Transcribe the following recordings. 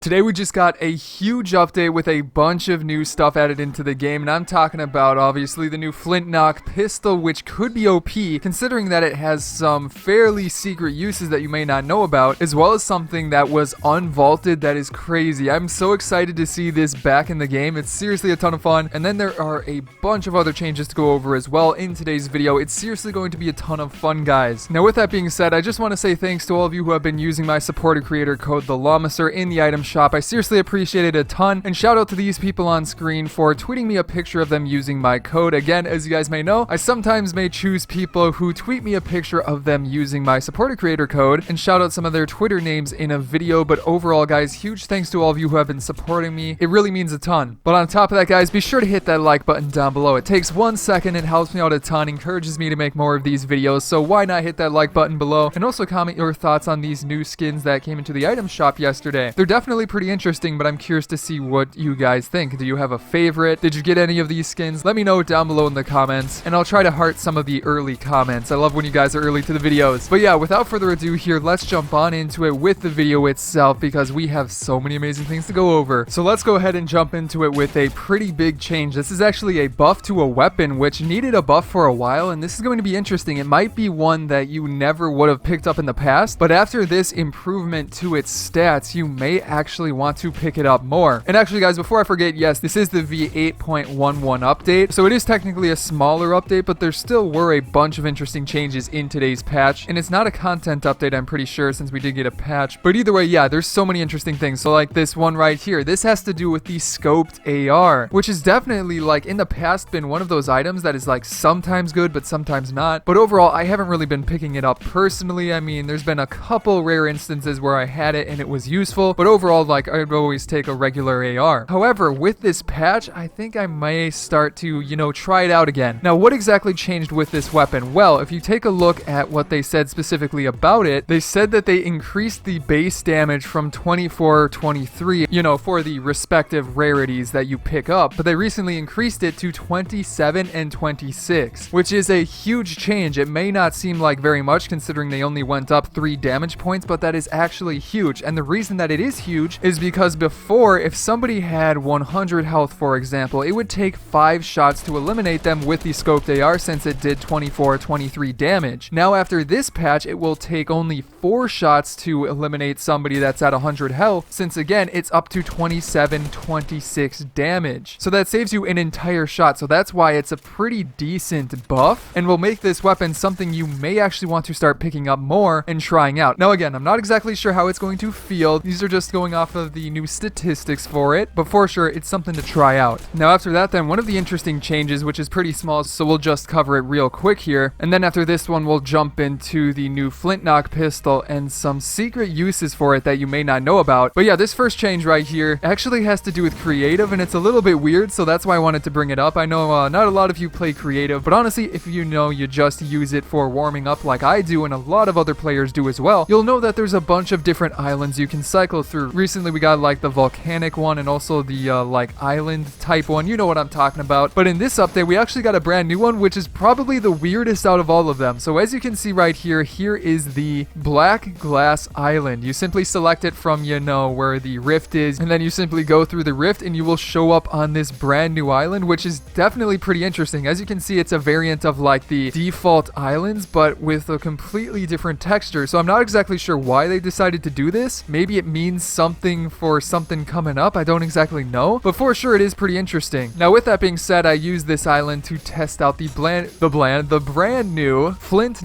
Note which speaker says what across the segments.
Speaker 1: Today we just got a huge update with a bunch of new stuff added into the game, and I'm talking about obviously the new Flint pistol, which could be OP considering that it has some fairly secret uses that you may not know about, as well as something that was unvaulted that is crazy. I'm so excited to see this back in the game. It's seriously a ton of fun, and then there are a bunch of other changes to go over as well in today's video. It's seriously going to be a ton of fun, guys. Now with that being said, I just want to say thanks to all of you who have been using my supported creator code TheLlamaSir in the item shop. I seriously appreciate it a ton, and shout out to these people on screen for tweeting me a picture of them using my code. Again, as you guys may know, I sometimes may choose people who tweet me a picture of them using my supported creator code and shout out some of their Twitter names in a video. But overall, guys, huge thanks to all of you who have been supporting me. It really means a ton. But on top of that, guys, be sure to hit that like button down below. It takes 1 second, it helps me out a ton, encourages me to make more of these videos, so why not hit that like button below, and also comment your thoughts on these new skins that came into the item shop yesterday. They're definitely pretty interesting, but I'm curious to see what you guys think. Do you have a favorite? Did you get any of these skins? Let me know down below in the comments, and I'll try to heart some of the early comments. I love when you guys are early to the videos. But yeah, without further ado here, let's jump on into it with the video itself, because we have so many amazing things to go over. So let's go ahead and jump into it with a pretty big change. This is actually a buff to a weapon, which needed a buff for a while, and this is going to be interesting. It might be one that you never would have picked up in the past, but after this improvement to its stats, you may actually want to pick it up more. And actually, guys, before I forget, yes, this is the V8.11 update, so it is technically a smaller update, but there still were a bunch of interesting changes in today's patch, and it's not a content update, I'm pretty sure, since we did get a patch. But either way, yeah, there's so many interesting things. So like this one right here, this has to do with the scoped AR, which is definitely, like, in the past been one of those items that is like sometimes good but sometimes not. But overall, I haven't really been picking it up personally. I mean, there's been a couple rare instances where I had it and it was useful, but overall, like, I'd always take a regular AR. However, with this patch, I think I may start to, try it out again. Now, what exactly changed with this weapon? Well, if you take a look at what they said specifically about it, they said that they increased the base damage from 24, 23, for the respective rarities that you pick up, but they recently increased it to 27 and 26, which is a huge change. It may not seem like very much considering they only went up 3 damage points, but that is actually huge. And the reason that it is huge is because before, if somebody had 100 health, for example, it would take 5 shots to eliminate them with the scoped AR, since it did 24, 23 damage. Now, after this patch, it will take only 4 shots to eliminate somebody that's at 100 health, since again, it's up to 27, 26 damage. So that saves you an entire shot. So that's why it's a pretty decent buff, and will make this weapon something you may actually want to start picking up more and trying out. Now again, I'm not exactly sure how it's going to feel. These are just going off of the new statistics for it, but for sure, it's something to try out. Now after that, then, one of the interesting changes, which is pretty small, so we'll just cover it real quick here, and then after this one, we'll jump into the new Flint pistol and some secret uses for it that you may not know about. But yeah, this first change right here actually has to do with creative, and it's a little bit weird, so that's why I wanted to bring it up. I know not a lot of you play creative, but honestly, if you just use it for warming up like I do, and a lot of other players do as well, you'll know that there's a bunch of different islands you can cycle through. Recently, we got like the volcanic one and also the like island type one. You know what I'm talking about. But in this update, we actually got a brand new one, which is probably the weirdest out of all of them. So as you can see right here, here is the black glass island. You simply select it from, where the rift is, and then you simply go through the rift and you will show up on this brand new island, which is definitely pretty interesting. As you can see, it's a variant of like the default islands, but with a completely different texture. So I'm not exactly sure why they decided to do this. Maybe it means something for something coming up. I don't exactly know, but for sure it is pretty interesting. Now with that being said, I used this island to test out the brand new Flint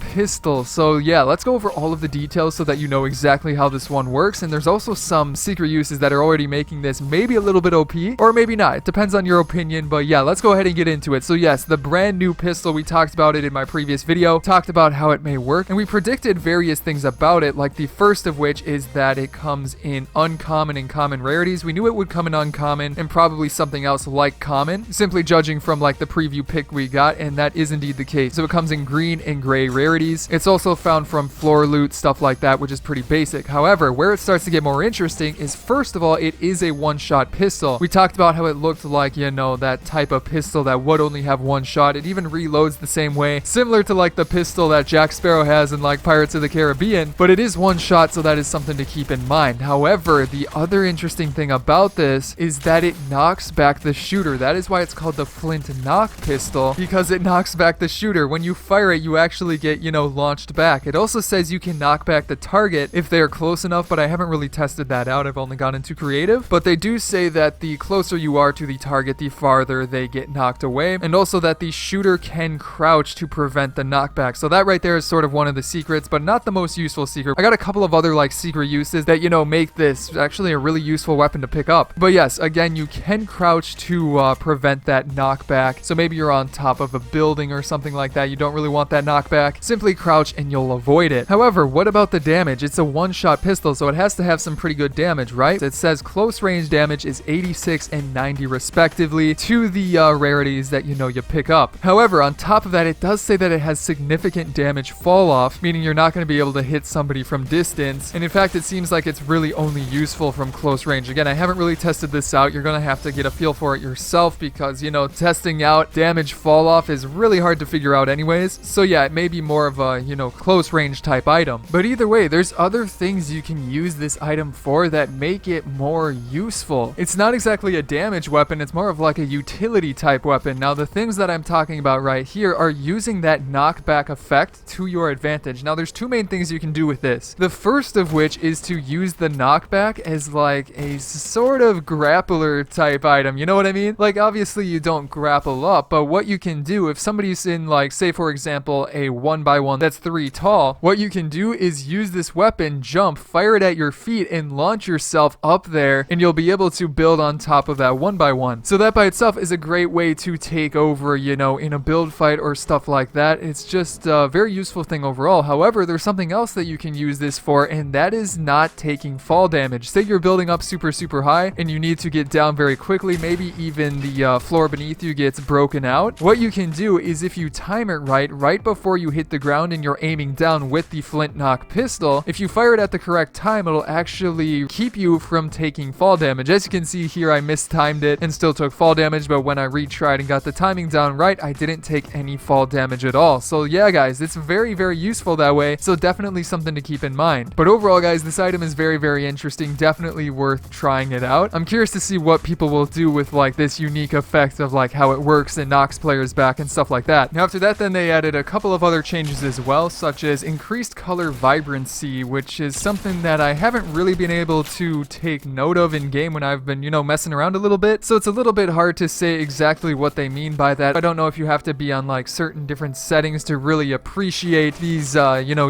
Speaker 1: pistol. So yeah, let's go over all of the details so that you know exactly how this one works. And there's also some secret uses that are already making this maybe a little bit OP, or maybe not. It depends on your opinion, but yeah, let's go ahead and get into it. So yes, the brand new pistol, we talked about it in my previous video, talked about how it may work, and we predicted various things about it, like the first of which is that it comes in uncommon and common rarities. We knew it would come in uncommon and probably something else like common, simply judging from like the preview pick we got, and that is indeed the case. So it comes in green and gray rarities. It's also found from floor loot, stuff like that, which is pretty basic. However, where it starts to get more interesting is, first of all, it is a one-shot pistol. We talked about how it looked like, that type of pistol that would only have one shot. It even reloads the same way, similar to like the pistol that Jack Sparrow has in like Pirates of the Caribbean, but it is one shot, so that is something to keep in mind. However, the other interesting thing about this is that it knocks back the shooter. That is why it's called the Flint knock pistol, because it knocks back the shooter. When you fire it, you actually get, launched back. It also says you can knock back the target if they are close enough, but I haven't really tested that out. I've only gone into creative, but they do say that the closer you are to the target, the farther they get knocked away, and also that the shooter can crouch to prevent the knockback. So that right there is sort of one of the secrets, but not the most useful secret. I got a couple of other secret uses that, make this actually a really useful weapon to pick up. But yes, again, you can crouch to prevent that knockback. So maybe you're on top of a building or something like that. You don't really want that knockback. Simply crouch and you'll avoid it. However, what about the damage? It's a one-shot pistol, so it has to have some pretty good damage, right? It says close range damage is 86 and 90 respectively to the rarities that you pick up. However, on top of that, it does say that it has significant damage fall off, meaning you're not going to be able to hit somebody from distance. And in fact, it seems like it's really only useful from close range. Again, I haven't really tested this out. You're going to have to get a feel for it yourself because, testing out damage fall off is really hard to figure out anyways. So yeah, it may be more of a, close range type item. But either way, there's other things you can use this item for that make it more useful. It's not exactly a damage weapon. It's more of like a utility type weapon. Now, the things that I'm talking about right here are using that knockback effect to your advantage. Now, there's two main things you can do with this. The first of which is to use the knockback as like a sort of grappler type item. You know what I mean? Like, obviously you don't grapple up, but what you can do if somebody's in say for example a 1x1 that's 3 tall, what you can do is use this weapon, jump, fire it at your feet, and launch yourself up there, and you'll be able to build on top of that 1x1. So that by itself is a great way to take over, in a build fight or stuff like that. It's just a very useful thing overall. However, there's something else that you can use this for, and that is not taking fall damage. Say you're building up super high and you need to get down very quickly, maybe even the floor beneath you gets broken out. What you can do is if you time it right before you hit the ground and you're aiming down with the Flint knock pistol, if you fire it at the correct time, it'll actually keep you from taking fall damage. As you can see here, I mistimed it and still took fall damage, but when I retried and got the timing down right, I didn't take any fall damage at all. So yeah, guys, it's very useful that way, so definitely something to keep in mind. But overall, guys, this item is very interesting, definitely worth trying it out. I'm curious to see what people will do with this unique effect of how it works and knocks players back and stuff like that. Now after that, then they added a couple of other changes as well, such as increased color vibrancy, which is something that I haven't really been able to take note of in game when I've been, messing around a little bit. So it's a little bit hard to say exactly what they mean by that. I don't know if you have to be on certain different settings to really appreciate these,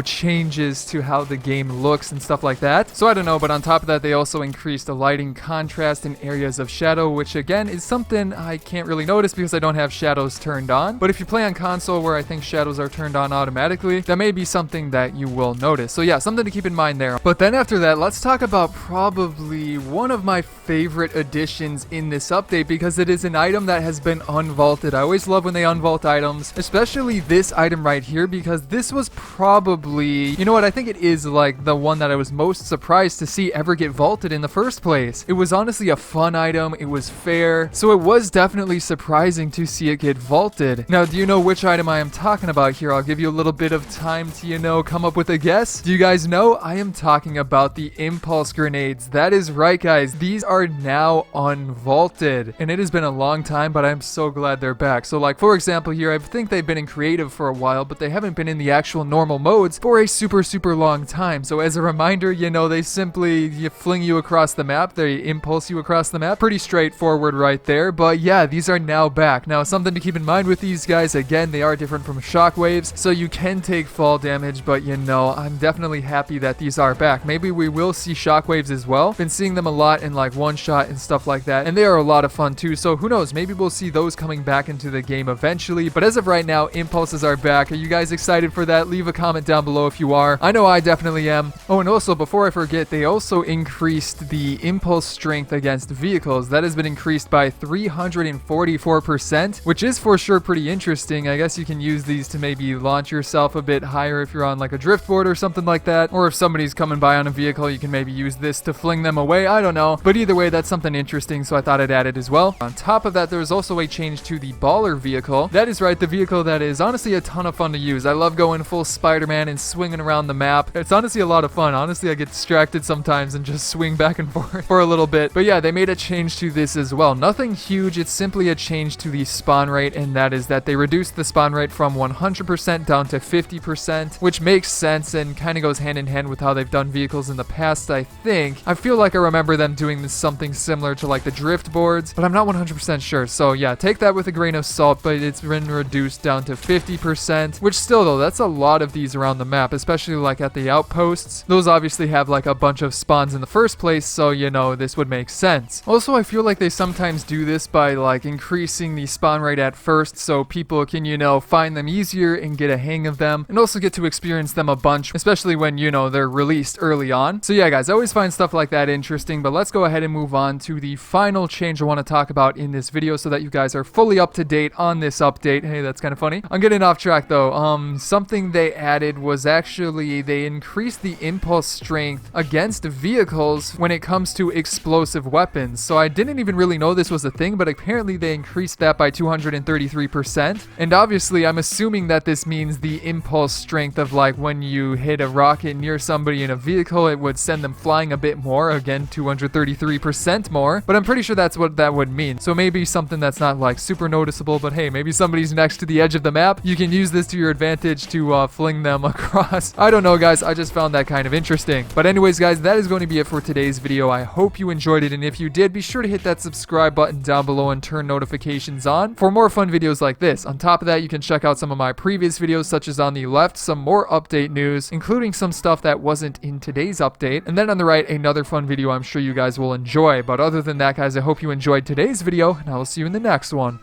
Speaker 1: changes to how the game looks and stuff like that. So I don't know, but on top of that, they also increased the lighting contrast in areas of shadow, which again is something I can't really notice because I don't have shadows turned on. But if you play on console where I think shadows are turned on automatically, that may be something that you will notice. So yeah, something to keep in mind there. But then after that, let's talk about probably one of my favorite additions in this update because it is an item that has been unvaulted. I always love when they unvault items, especially this item right here, because this was probably, I think it is the one that I was most surprised to see ever get vaulted in the first place. It was honestly a fun item. It was fair. So it was definitely surprising to see it get vaulted. Now, do you know which item I am talking about here? I'll give you a little bit of time to, come up with a guess. Do you guys know? I am talking about the impulse grenades. That is right, guys. These are now unvaulted. And it has been a long time, but I'm so glad they're back. So for example here, I think they've been in creative for a while, but they haven't been in the actual normal modes for a super long time. So as a reminder, they simply fling you across the map. They impulse you across the map. Pretty straightforward right there. But yeah, these are now back. Now, something to keep in mind with these guys, again, they are different from shockwaves, so you can take fall damage, but I'm definitely happy that these are back. Maybe we will see shockwaves as well. Been seeing them a lot in one shot and stuff like that, and they are a lot of fun too, so who knows, maybe we'll see those coming back into the game eventually. But as of right now, impulses are back. Are you guys excited for that? Leave a comment down below if you are. I know I definitely am. Oh, and also before I forget, they also increased the impulse strength against vehicles. That has been increased by 344%, which is for sure pretty interesting. I guess you can use these to maybe launch yourself a bit higher if you're on a drift board or something like that, or if somebody's coming by on a vehicle, you can maybe use this to fling them away. I don't know, but either way, that's something interesting, so I thought I'd add it as well. On top of that, there was also a change to the baller vehicle. That is right, the vehicle that is honestly a ton of fun to use. I love going full Spider-Man and swinging around the map. It's honestly a lot of fun. Honestly, I get distracted sometimes and just swing back and forth for a little bit. But yeah, they made a change to this as well. Nothing huge, it's simply a change to the spawn rate, and that is that they reduced the spawn rate from 100% down to 50%, which makes sense and kind of goes hand in hand with how they've done vehicles in the past, I think. I feel like I remember them doing this something similar to like the drift boards, but I'm not 100% sure. So yeah, take that with a grain of salt, but it's been reduced down to 50%, which still though, that's a lot of these around the map, especially like at the outposts. Those obviously have like a bunch of spawns in the first place, so you know, this would make sense. Also, I feel like they sometimes do this by like increasing the spawn rate at first so people can, you know, find them easier and get a hang of them, and also get to experience them a bunch, especially when, you know, they're released early on. So yeah, guys, I always find stuff like that interesting, but let's go ahead and move on to the final change I want to talk about in this video so that you guys are fully up to date on this update. Hey, that's kind of funny. I'm getting off track though. Something they added was actually they increased the impulse strength against vehicles when it comes to explosive weapons. So I didn't even really know this was a thing, but apparently they increased that by 233%. And obviously I'm assuming that this means the impulse strength of like when you hit a rocket near somebody in a vehicle, it would send them flying a bit more. Again, 233% more, but I'm pretty sure that's what that would mean. So maybe something that's not like super noticeable, but hey, maybe somebody's next to the edge of the map. You can use this to your advantage to fling them across. I don't know, guys. I just found that kind of interesting. But anyways, guys, that is going to be it for today's video. I hope you enjoyed it, and if you did, be sure to hit that subscribe button down below and turn notifications on for more fun videos like this. On top of that, you can check out some of my previous videos, such as on the left, some more update news, including some stuff that wasn't in today's update, and then on the right, another fun video I'm sure you guys will enjoy. But other than that, guys, I hope you enjoyed today's video, and I will see you in the next one.